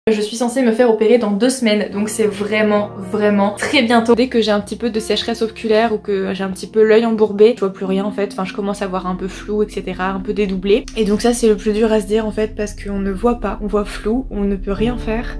Je suis censée me faire opérer dans 2 semaines, donc c'est vraiment très bientôt. Dès que j'ai un petit peu de sécheresse oculaire ou que j'ai un petit peu l'œil embourbé, je vois plus rien en fait, enfin je commence à voir un peu flou, etc., un peu dédoublé. Et donc ça c'est le plus dur à se dire en fait, parce qu'on ne voit pas, on voit flou, on ne peut rien faire.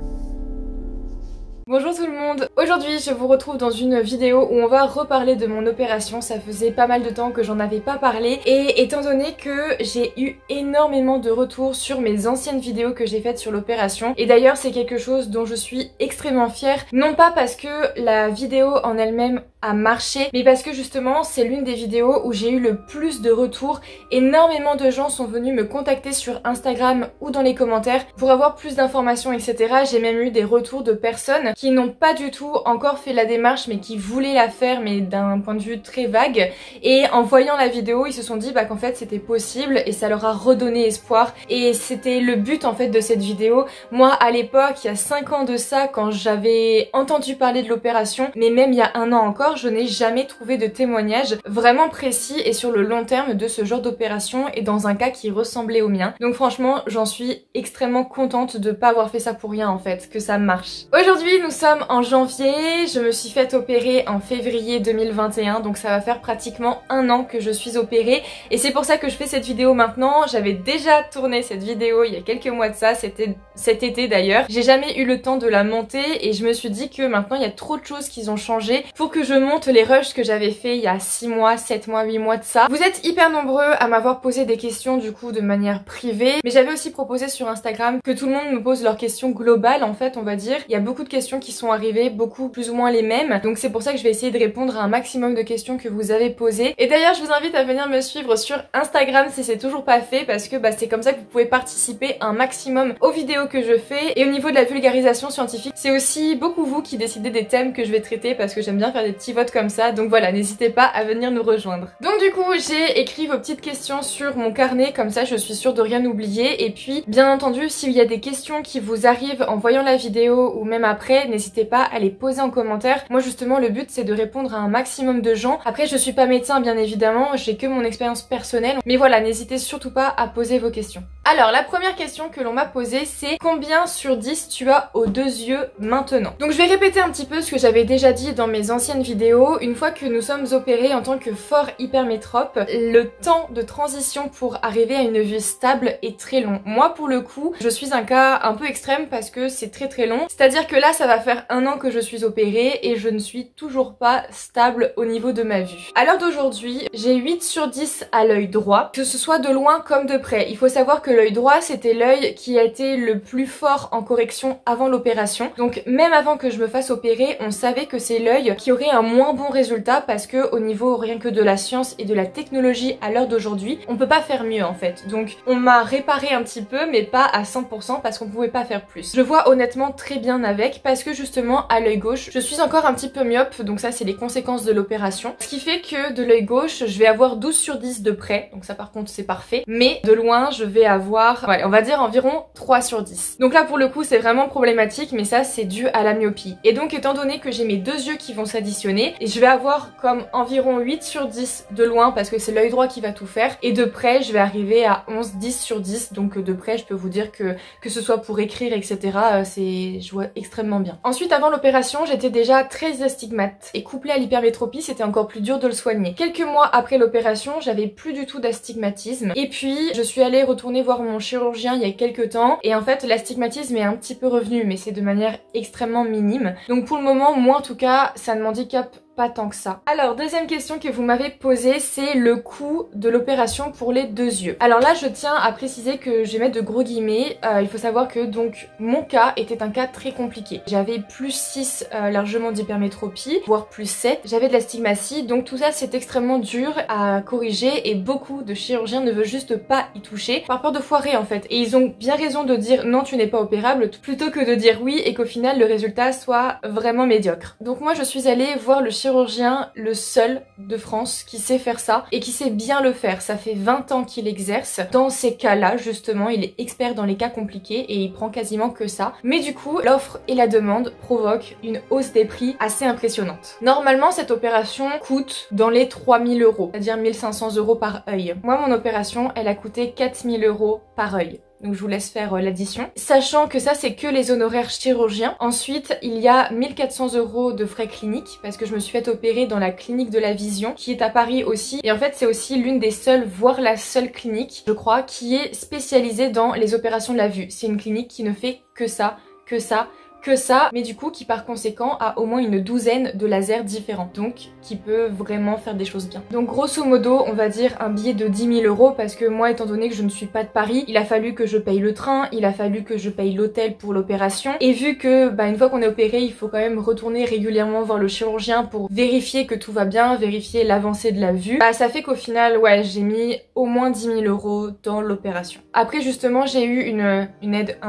Bonjour tout le monde, aujourd'hui je vous retrouve dans une vidéo où on va reparler de mon opération. Ça faisait pas mal de temps que j'en avais pas parlé et étant donné que j'ai eu énormément de retours sur mes anciennes vidéos que j'ai faites sur l'opération, et d'ailleurs c'est quelque chose dont je suis extrêmement fière, non pas parce que la vidéo en elle-même a marché, mais parce que justement c'est l'une des vidéos où j'ai eu le plus de retours. Énormément de gens sont venus me contacter sur Instagram ou dans les commentaires pour avoir plus d'informations, etc. J'ai même eu des retours de personnes qui n'ont pas du tout encore fait la démarche mais qui voulaient la faire, mais d'un point de vue très vague, et en voyant la vidéo ils se sont dit qu'en fait c'était possible et ça leur a redonné espoir, et c'était le but en fait de cette vidéo. Moi à l'époque, il y a 5 ans de ça, quand j'avais entendu parler de l'opération, mais même il y a 1 an encore, je n'ai jamais trouvé de témoignage vraiment précis et sur le long terme de ce genre d'opération et dans un cas qui ressemblait au mien. Donc franchement j'en suis extrêmement contente de pas avoir fait ça pour rien en fait, que ça marche. Aujourd'hui nous sommes en janvier, je me suis fait opérer en février 2021, donc ça va faire pratiquement 1 an que je suis opérée et c'est pour ça que je fais cette vidéo maintenant. J'avais déjà tourné cette vidéo il y a quelques mois de ça, c'était cet été d'ailleurs. J'ai jamais eu le temps de la monter et je me suis dit que maintenant il y a trop de choses qui ont changé pour que je monte les rushs que j'avais fait il y a 6 mois, 7 mois, 8 mois de ça. Vous êtes hyper nombreux à m'avoir posé des questions du coup de manière privée, mais j'avais aussi proposé sur Instagram que tout le monde me pose leurs questions globales en fait, on va dire. Il y a beaucoup de questions qui sont arrivées, beaucoup plus ou moins les mêmes, donc c'est pour ça que je vais essayer de répondre à un maximum de questions que vous avez posées. Et d'ailleurs je vous invite à venir me suivre sur Instagram si c'est toujours pas fait, parce que c'est comme ça que vous pouvez participer un maximum aux vidéos que je fais. Et au niveau de la vulgarisation scientifique, c'est aussi beaucoup vous qui décidez des thèmes que je vais traiter, parce que j'aime bien faire des petits votes comme ça, donc voilà, n'hésitez pas à venir nous rejoindre. Donc du coup j'ai écrit vos petites questions sur mon carnet, comme ça je suis sûre de rien oublier. Et puis bien entendu s'il y a des questions qui vous arrivent en voyant la vidéo ou même après, n'hésitez pas à les poser en commentaire. Moi justement le but c'est de répondre à un maximum de gens. Après je suis pas médecin bien évidemment, j'ai que mon expérience personnelle, mais voilà, n'hésitez surtout pas à poser vos questions. Alors la première question que l'on m'a posée c'est combien sur 10 tu as aux 2 yeux maintenant? Donc je vais répéter un petit peu ce que j'avais déjà dit dans mes anciennes vidéos. Une fois que nous sommes opérés en tant que fort hypermétrope, le temps de transition pour arriver à une vue stable est très long. Moi pour le coup, je suis un cas un peu extrême parce que c'est très long. C'est-à-dire que là ça va faire 1 an que je suis opérée et je ne suis toujours pas stable au niveau de ma vue. À l'heure d'aujourd'hui, j'ai 8 sur 10 à l'œil droit, que ce soit de loin comme de près. Il faut savoir que l'œil droit c'était l'œil qui a été le plus fort en correction avant l'opération. Donc même avant que je me fasse opérer, on savait que c'est l'œil qui aurait un moins bon résultat, parce que au niveau rien que de la science et de la technologie à l'heure d'aujourd'hui, on peut pas faire mieux en fait. Donc on m'a réparé un petit peu mais pas à 100% parce qu'on pouvait pas faire plus. Je vois honnêtement très bien avec, parce que justement à l'œil gauche je suis encore un petit peu myope, donc ça c'est les conséquences de l'opération. Ce qui fait que de l'œil gauche je vais avoir 12 sur 10 de près, donc ça par contre c'est parfait, mais de loin je vais avoir, ouais, on va dire environ 3 sur 10. Donc là pour le coup c'est vraiment problématique, mais ça c'est dû à la myopie. Et donc étant donné que j'ai mes 2 yeux qui vont s'additionner, et je vais avoir comme environ 8 sur 10 de loin parce que c'est l'œil droit qui va tout faire, et de près je vais arriver à 11-10 sur 10, donc de près je peux vous dire que ce soit pour écrire etc, je vois extrêmement bien. Ensuite avant l'opération j'étais déjà très astigmate, et couplé à l'hypermétropie c'était encore plus dur de le soigner. Quelques mois après l'opération j'avais plus du tout d'astigmatisme, et puis je suis allée retourner voir mon chirurgien il y a quelques temps, et en fait l'astigmatisme est un petit peu revenu, mais c'est de manière extrêmement minime. Donc pour le moment moi en tout cas ça ne m'handicape pas tant que ça. Alors deuxième question que vous m'avez posée, c'est le coût de l'opération pour les 2 yeux. Alors là je tiens à préciser que je vais mettre de gros guillemets, il faut savoir que donc mon cas était un cas très compliqué. J'avais plus 6 largement d'hypermétropie, voire plus 7, j'avais de l'astigmatie, donc tout ça c'est extrêmement dur à corriger et beaucoup de chirurgiens ne veulent juste pas y toucher par peur de foirer en fait. Et ils ont bien raison de dire non tu n'es pas opérable plutôt que de dire oui et qu'au final le résultat soit vraiment médiocre. Donc moi je suis allée voir le chirurgien, le seul de France qui sait faire ça et qui sait bien le faire. Ça fait 20 ans qu'il exerce dans ces cas-là justement, il est expert dans les cas compliqués et il prend quasiment que ça. Mais du coup, l'offre et la demande provoquent une hausse des prix assez impressionnante. Normalement, cette opération coûte dans les 3000 €, c'est-à-dire 1500 € par œil. Moi, mon opération, elle a coûté 4000 € par œil. donc je vous laisse faire l'addition. Sachant que ça c'est que les honoraires chirurgiens. Ensuite il y a 1400 € de frais cliniques parce que je me suis fait opérer dans la clinique de la vision qui est à Paris aussi. Et en fait c'est aussi l'une des seules, voire la seule clinique je crois, qui est spécialisée dans les opérations de la vue. C'est une clinique qui ne fait que ça, que ça, que ça, mais du coup qui par conséquent a au moins une douzaine de lasers différents, donc qui peut vraiment faire des choses bien. Donc grosso modo on va dire un billet de 10 000 € parce que moi étant donné que je ne suis pas de Paris, il a fallu que je paye le train, il a fallu que je paye l'hôtel pour l'opération, et vu que une fois qu'on est opéré il faut quand même retourner régulièrement voir le chirurgien pour vérifier que tout va bien, vérifier l'avancée de la vue, ça fait qu'au final ouais j'ai mis au moins 10 000 € dans l'opération. Après justement j'ai eu une aide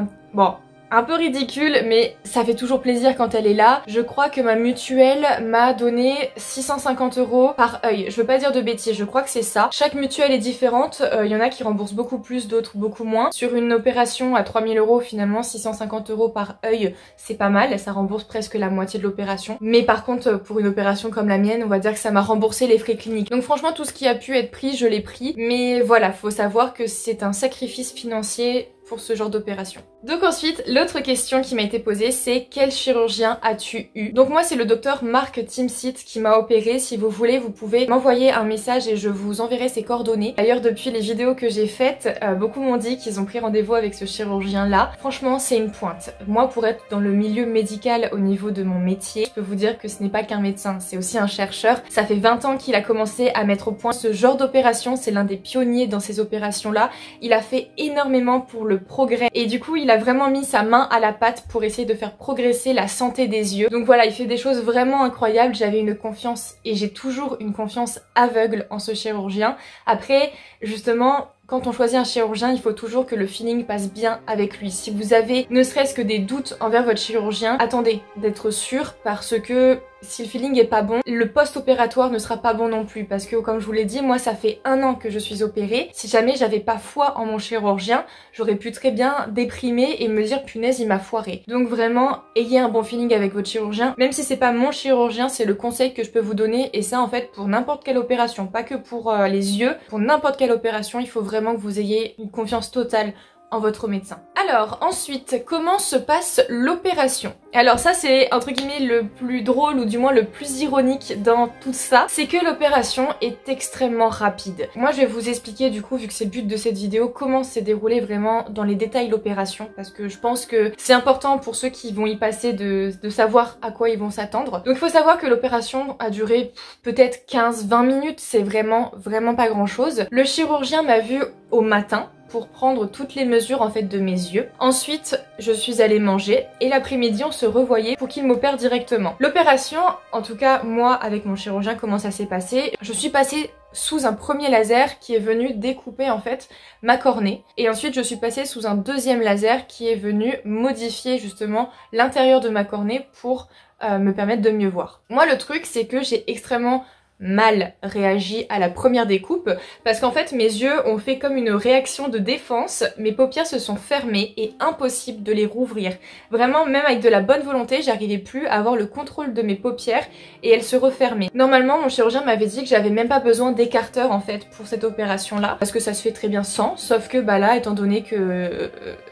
un peu ridicule, mais ça fait toujours plaisir quand elle est là. Je crois que ma mutuelle m'a donné 650 € par œil. Je veux pas dire de bêtises, je crois que c'est ça. Chaque mutuelle est différente, il y en a qui remboursent beaucoup plus, d'autres beaucoup moins. Sur une opération à 3 000 € finalement, 650 € par œil, c'est pas mal, ça rembourse presque la moitié de l'opération. Mais par contre, pour une opération comme la mienne, on va dire que ça m'a remboursé les frais cliniques. Donc franchement, tout ce qui a pu être pris, je l'ai pris. Mais voilà, faut savoir que c'est un sacrifice financier pour ce genre d'opération. Donc ensuite, l'autre question qui m'a été posée, c'est quel chirurgien as-tu eu? Donc moi c'est le docteur Marc Timsit qui m'a opéré. Si vous voulez, vous pouvez m'envoyer un message et je vous enverrai ses coordonnées. D'ailleurs depuis les vidéos que j'ai faites, beaucoup m'ont dit qu'ils ont pris rendez-vous avec ce chirurgien là. Franchement c'est une pointe. Moi pour être dans le milieu médical au niveau de mon métier, je peux vous dire que ce n'est pas qu'un médecin, c'est aussi un chercheur. Ça fait 20 ans qu'il a commencé à mettre au point ce genre d'opération, c'est l'un des pionniers dans ces opérations là. Il a fait énormément pour le progrès et du coup il a vraiment mis sa main à la pâte pour essayer de faire progresser la santé des yeux. Donc voilà, il fait des choses vraiment incroyables. J'avais une confiance et j'ai toujours une confiance aveugle en ce chirurgien. Après justement, quand on choisit un chirurgien, il faut toujours que le feeling passe bien avec lui. Si vous avez ne serait-ce que des doutes envers votre chirurgien, attendez d'être sûr parce que si le feeling est pas bon, le post-opératoire ne sera pas bon non plus parce que comme je vous l'ai dit, moi ça fait 1 an que je suis opérée. Si jamais j'avais pas foi en mon chirurgien, j'aurais pu très bien déprimer et me dire punaise il m'a foiré. Donc vraiment, ayez un bon feeling avec votre chirurgien. Même si c'est pas mon chirurgien, c'est le conseil que je peux vous donner et ça en fait pour n'importe quelle opération, pas que pour les yeux, pour n'importe quelle opération, il faut vraiment que vous ayez une confiance totale en votre médecin. Alors ensuite, comment se passe l'opération? Alors ça c'est entre guillemets le plus drôle ou du moins le plus ironique dans tout ça, c'est que l'opération est extrêmement rapide. Moi je vais vous expliquer du coup, vu que c'est le but de cette vidéo, comment s'est déroulé vraiment dans les détails l'opération parce que je pense que c'est important pour ceux qui vont y passer de savoir à quoi ils vont s'attendre. Donc il faut savoir que l'opération a duré peut-être 15-20 minutes, c'est vraiment pas grand chose. Le chirurgien m'a vu au matin pour prendre toutes les mesures en fait de mes yeux. Ensuite, je suis allée manger et l'après-midi on se revoyait pour qu'il m'opère directement. L'opération, en tout cas moi avec mon chirurgien, comment ça s'est passé? Je suis passée sous un premier laser qui est venu découper en fait ma cornée et ensuite je suis passée sous un deuxième laser qui est venu modifier justement l'intérieur de ma cornée pour me permettre de mieux voir. Moi le truc c'est que j'ai extrêmement mal réagi à la première découpe parce qu'en fait mes yeux ont fait comme une réaction de défense, mes paupières se sont fermées et impossible de les rouvrir. Vraiment même avec de la bonne volonté j'arrivais plus à avoir le contrôle de mes paupières et elles se refermaient. Normalement mon chirurgien m'avait dit que j'avais même pas besoin d'écarteur en fait pour cette opération là parce que ça se fait très bien sans, sauf que là étant donné que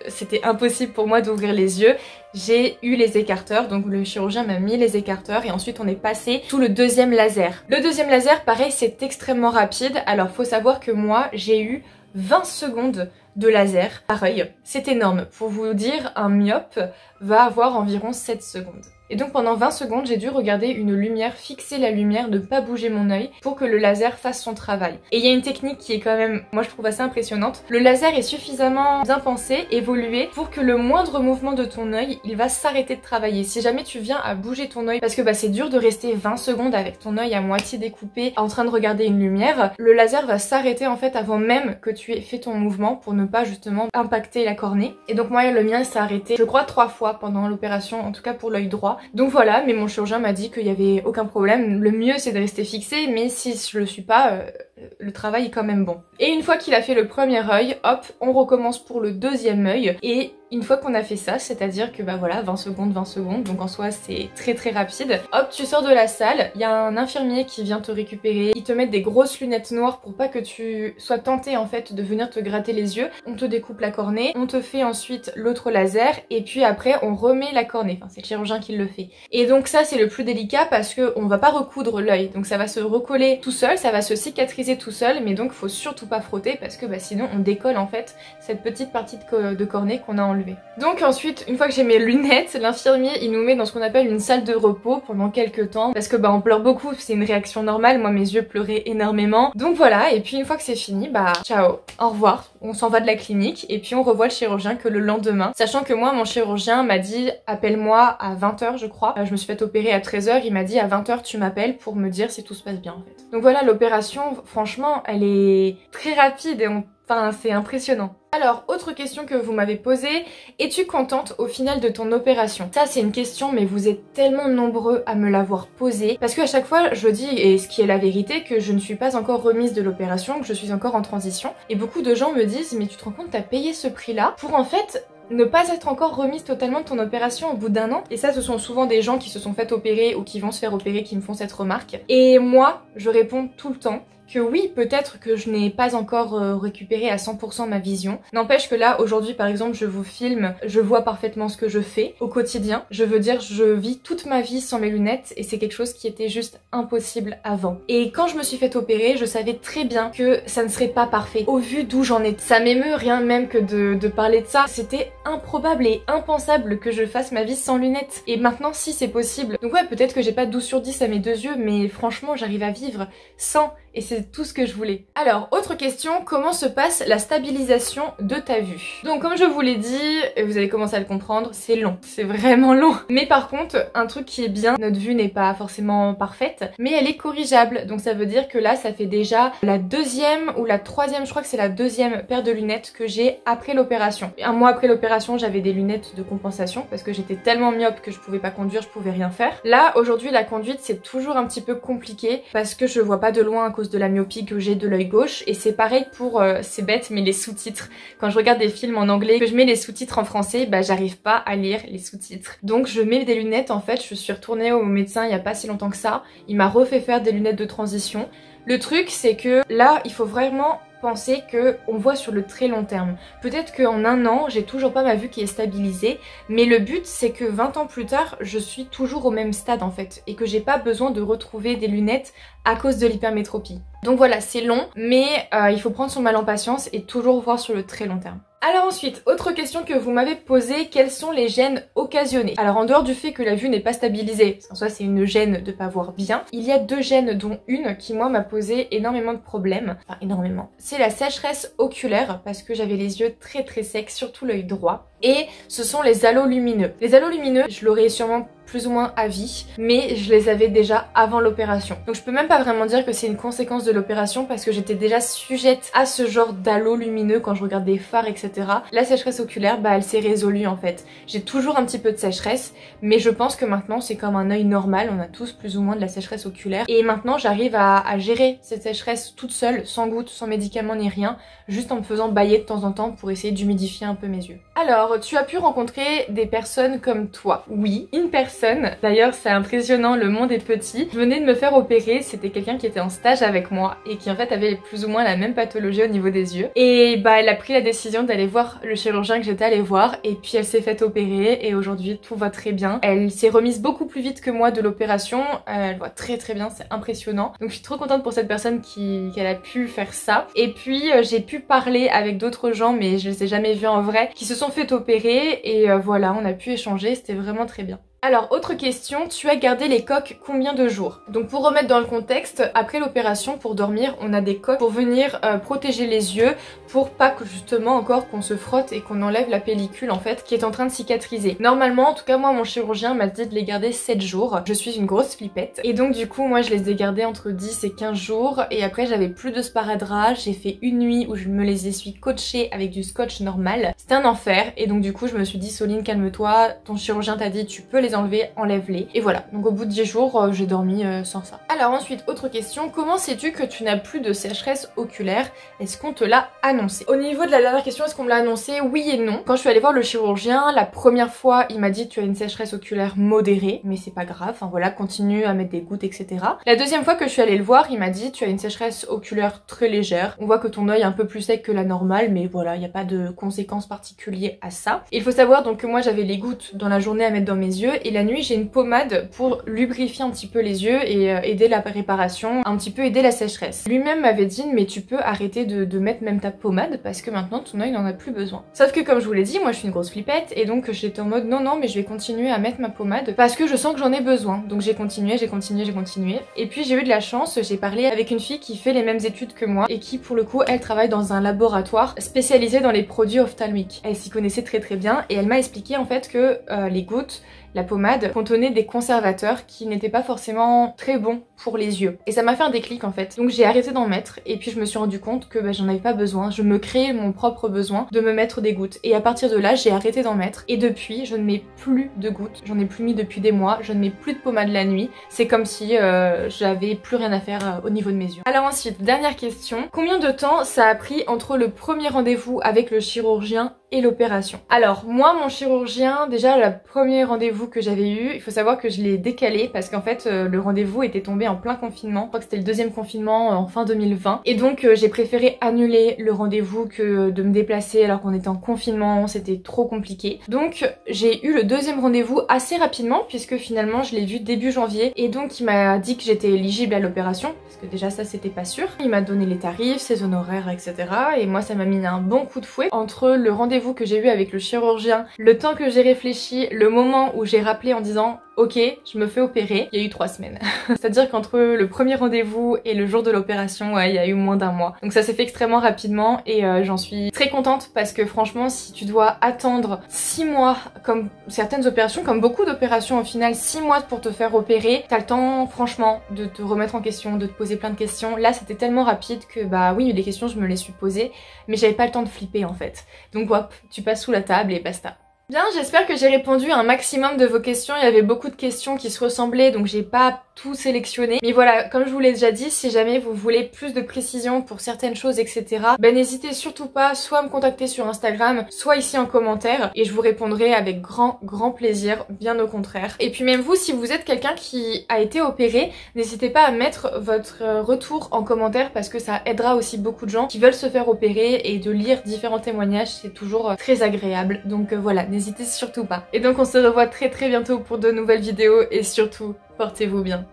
c'était impossible pour moi d'ouvrir les yeux, j'ai eu les écarteurs, donc le chirurgien m'a mis les écarteurs et ensuite on est passé sous le deuxième laser. Le deuxième laser pareil c'est extrêmement rapide, alors faut savoir que moi j'ai eu 20 secondes de laser par œil. C'est énorme, pour vous dire un myope va avoir environ 7 secondes. Et donc pendant 20 secondes, j'ai dû regarder une lumière, fixer la lumière, ne pas bouger mon œil pour que le laser fasse son travail. Et il y a une technique qui est quand même, moi je trouve assez impressionnante. Le laser est suffisamment bien pensé, évolué, pour que le moindre mouvement de ton œil, il va s'arrêter de travailler. Si jamais tu viens à bouger ton œil, parce que c'est dur de rester 20 secondes avec ton œil à moitié découpé, en train de regarder une lumière, le laser va s'arrêter en fait avant même que tu aies fait ton mouvement pour ne pas justement impacter la cornée. Et donc moi le mien s'est arrêté, je crois 3 fois pendant l'opération, en tout cas pour l'œil droit. Donc voilà, mais mon chirurgien m'a dit qu'il n'y avait aucun problème. Le mieux c'est de rester fixé, mais si je le suis pas, le travail est quand même bon. Et une fois qu'il a fait le premier œil, hop, on recommence pour le deuxième œil. Et une fois qu'on a fait ça, c'est-à-dire que bah voilà, 20 secondes, donc en soi c'est très très rapide. Hop, tu sors de la salle, il y a un infirmier qui vient te récupérer, il te met des grosses lunettes noires pour pas que tu sois tenté en fait de venir te gratter les yeux. On te découpe la cornée, on te fait ensuite l'autre laser et puis après on remet la cornée, enfin c'est le chirurgien qui le fait. Et donc ça c'est le plus délicat parce que on va pas recoudre l'œil, donc ça va se recoller tout seul, ça va se cicatriser tout seul, mais donc faut surtout pas frotter parce que bah sinon on décolle en fait cette petite partie de cornée qu'on a enlevée. Donc ensuite, une fois que j'ai mes lunettes, l'infirmier il nous met dans ce qu'on appelle une salle de repos pendant quelques temps parce que bah on pleure beaucoup, c'est une réaction normale, moi mes yeux pleuraient énormément. Donc voilà, et puis une fois que c'est fini, bah ciao, au revoir, on s'en va de la clinique et puis on revoit le chirurgien que le lendemain. Sachant que moi mon chirurgien m'a dit appelle-moi à 20 h je crois, je me suis fait opérer à 13 h, il m'a dit à 20 h tu m'appelles pour me dire si tout se passe bien en fait. Donc voilà, l'opération franchement elle est très rapide et enfin c'est impressionnant. Alors, autre question que vous m'avez posée, es-tu contente au final de ton opération? Ça c'est une question mais vous êtes tellement nombreux à me l'avoir posée parce qu'à chaque fois je dis, et ce qui est la vérité, que je ne suis pas encore remise de l'opération, que je suis encore en transition et beaucoup de gens me disent mais tu te rends compte t'as payé ce prix là pour en fait ne pas être encore remise totalement de ton opération au bout d'un an. Et ça ce sont souvent des gens qui se sont fait opérer ou qui vont se faire opérer qui me font cette remarque. Et moi je réponds tout le temps que oui, peut-être que je n'ai pas encore récupéré à 100% ma vision. N'empêche que là, aujourd'hui par exemple, je vous filme, je vois parfaitement ce que je fais au quotidien. Je veux dire, je vis toute ma vie sans mes lunettes et c'est quelque chose qui était juste impossible avant. Et quand je me suis fait opérer, je savais très bien que ça ne serait pas parfait. Au vu d'où j'en étais, ça m'émeut rien même que de parler de ça. C'était improbable et impensable que je fasse ma vie sans lunettes. Et maintenant, si c'est possible. Donc ouais, peut-être que j'ai pas 12 sur 10 à mes deux yeux, mais franchement, j'arrive à vivre sans. Et c'est tout ce que je voulais. Alors, autre question, comment se passe la stabilisation de ta vue? Donc comme je vous l'ai dit, et vous avez commencé à le comprendre, c'est long, c'est vraiment long. Mais par contre, un truc qui est bien, notre vue n'est pas forcément parfaite, mais elle est corrigeable. Donc ça veut dire que là, ça fait déjà la deuxième ou la troisième, je crois que c'est la deuxième paire de lunettes que j'ai après l'opération. Un mois après l'opération, j'avais des lunettes de compensation parce que j'étais tellement myope que je pouvais pas conduire, je pouvais rien faire. Là, aujourd'hui, la conduite, c'est toujours un petit peu compliqué parce que je vois pas de loin à cause de la myopie que j'ai de l'œil gauche et c'est pareil pour, c'est bête mais les sous-titres. Quand je regarde des films en anglais, que je mets les sous-titres en français, bah j'arrive pas à lire les sous-titres. Donc je mets des lunettes en fait, je suis retournée au médecin il y a pas si longtemps que ça, il m'a refait faire des lunettes de transition. Le truc c'est que là il faut vraiment penser qu'on voit sur le très long terme. Peut-être qu'en un an, j'ai toujours pas ma vue qui est stabilisée, mais le but c'est que 20 ans plus tard, je suis toujours au même stade en fait, et que j'ai pas besoin de retrouver des lunettes à cause de l'hypermétropie. Donc voilà, c'est long, mais il faut prendre son mal en patience et toujours voir sur le très long terme. Alors ensuite, autre question que vous m'avez posée, quels sont les gènes occasionnés? Alors en dehors du fait que la vue n'est pas stabilisée, parce qu'en soi c'est une gêne de pas voir bien, il y a deux gènes dont une qui moi m'a posé énormément de problèmes, enfin énormément. C'est la sécheresse oculaire parce que j'avais les yeux très très secs, surtout l'œil droit. Et ce sont les halos lumineux. Les halos lumineux, je l'aurais sûrement plus ou moins à vie, mais je les avais déjà avant l'opération. Donc je peux même pas vraiment dire que c'est une conséquence de l'opération parce que j'étais déjà sujette à ce genre d'halos lumineux quand je regarde des phares, etc. La sécheresse oculaire, bah elle s'est résolue en fait. J'ai toujours un petit peu de sécheresse, mais je pense que maintenant c'est comme un œil normal, on a tous plus ou moins de la sécheresse oculaire. Et maintenant j'arrive à gérer cette sécheresse toute seule, sans gouttes, sans médicaments ni rien, juste en me faisant bâiller de temps en temps pour essayer d'humidifier un peu mes yeux. Alors, tu as pu rencontrer des personnes comme toi? Oui, une personne. D'ailleurs, c'est impressionnant, le monde est petit. Je venais de me faire opérer, c'était quelqu'un qui était en stage avec moi et qui en fait avait plus ou moins la même pathologie au niveau des yeux. Et bah, elle a pris la décision d'aller voir le chirurgien que j'étais allée voir et puis elle s'est faite opérer et aujourd'hui tout va très bien. Elle s'est remise beaucoup plus vite que moi de l'opération, elle voit très très bien, c'est impressionnant. Donc je suis trop contente pour cette personne qu'elle a pu faire ça. Et puis j'ai pu parler avec d'autres gens, mais je les ai jamais vus en vrai, qui se sont fait opérer et voilà, on a pu échanger, c'était vraiment très bien. Alors, autre question, tu as gardé les coques combien de jours? Donc pour remettre dans le contexte, après l'opération, pour dormir, on a des coques pour venir protéger les yeux, pour pas que justement encore qu'on se frotte et qu'on enlève la pellicule en fait qui est en train de cicatriser. Normalement, en tout cas moi mon chirurgien m'a dit de les garder 7 jours, je suis une grosse flippette. Et donc du coup moi je les ai gardés entre 10 et 15 jours et après j'avais plus de sparadrap, j'ai fait une nuit où je me les essuie coachés avec du scotch normal. C'était un enfer et donc du coup je me suis dit Soline calme-toi, ton chirurgien t'a dit tu peux les les enlever, enlève-les. Et voilà, donc au bout de 10 jours, j'ai dormi sans ça. Alors ensuite, autre question, comment sais-tu que tu n'as plus de sécheresse oculaire? Est-ce qu'on te l'a annoncé? Au niveau de la dernière question, est-ce qu'on me l'a annoncé? Oui et non. Quand je suis allée voir le chirurgien, la première fois, il m'a dit tu as une sécheresse oculaire modérée, mais c'est pas grave, enfin voilà, continue à mettre des gouttes, etc. La deuxième fois que je suis allée le voir, il m'a dit tu as une sécheresse oculaire très légère. On voit que ton œil est un peu plus sec que la normale, mais voilà, il n'y a pas de conséquences particulières à ça. Il faut savoir donc que moi j'avais les gouttes dans la journée à mettre dans mes yeux, et la nuit j'ai une pommade pour lubrifier un petit peu les yeux et aider la réparation, un petit peu aider la sécheresse. Lui-même m'avait dit mais tu peux arrêter de mettre même ta pommade parce que maintenant ton œil n'en a plus besoin. Sauf que comme je vous l'ai dit, moi je suis une grosse flippette et donc j'étais en mode non mais je vais continuer à mettre ma pommade parce que je sens que j'en ai besoin. Donc j'ai continué et puis j'ai eu de la chance, j'ai parlé avec une fille qui fait les mêmes études que moi et qui pour le coup elle travaille dans un laboratoire spécialisé dans les produits ophtalmiques. Elle s'y connaissait très bien et elle m'a expliqué en fait que les gouttes, la pommade contenait des conservateurs qui n'étaient pas forcément très bons pour les yeux. Et ça m'a fait un déclic en fait. Donc j'ai arrêté d'en mettre et puis je me suis rendu compte que j'en avais pas besoin. Je me créais mon propre besoin de me mettre des gouttes. Et à partir de là, j'ai arrêté d'en mettre. Et depuis, je ne mets plus de gouttes. J'en ai plus mis depuis des mois. Je ne mets plus de pommade la nuit. C'est comme si j'avais plus rien à faire au niveau de mes yeux. Alors ensuite, dernière question. Combien de temps ça a pris entre le premier rendez-vous avec le chirurgien et l'opération? Alors moi, mon chirurgien, déjà le premier rendez-vous que j'avais eu, il faut savoir que je l'ai décalé parce qu'en fait le rendez-vous était tombé en plein confinement. Je crois que c'était le deuxième confinement en fin 2020 et donc j'ai préféré annuler le rendez-vous que de me déplacer alors qu'on était en confinement, c'était trop compliqué. Donc j'ai eu le deuxième rendez-vous assez rapidement puisque finalement je l'ai vu début janvier et donc il m'a dit que j'étais éligible à l'opération parce que déjà ça c'était pas sûr. Il m'a donné les tarifs, ses honoraires, etc. et moi ça m'a mis un bon coup de fouet entre le rendez-vous que j'ai eu avec le chirurgien, le temps que j'ai réfléchi, le moment où j'ai rappelé en disant ok, je me fais opérer, il y a eu 3 semaines. C'est-à-dire qu'entre le premier rendez-vous et le jour de l'opération, ouais, il y a eu moins d'un mois. Donc ça s'est fait extrêmement rapidement et j'en suis très contente parce que franchement, si tu dois attendre 6 mois, comme certaines opérations, comme beaucoup d'opérations au final, 6 mois pour te faire opérer, t'as le temps franchement de te remettre en question, de te poser plein de questions. Là, c'était tellement rapide que bah oui, les questions, je me les suis posées, mais j'avais pas le temps de flipper en fait. Donc hop, tu passes sous la table et basta. Bien, j'espère que j'ai répondu à un maximum de vos questions. Il y avait beaucoup de questions qui se ressemblaient, donc j'ai pas tout sélectionné. Mais voilà, comme je vous l'ai déjà dit, si jamais vous voulez plus de précision pour certaines choses, etc., ben n'hésitez surtout pas soit à me contacter sur Instagram, soit ici en commentaire, et je vous répondrai avec grand plaisir, bien au contraire. Et puis même vous, si vous êtes quelqu'un qui a été opéré, n'hésitez pas à mettre votre retour en commentaire parce que ça aidera aussi beaucoup de gens qui veulent se faire opérer et de lire différents témoignages, c'est toujours très agréable. Donc voilà, n'hésitez surtout pas. Et donc on se revoit très bientôt pour de nouvelles vidéos et surtout, portez-vous bien.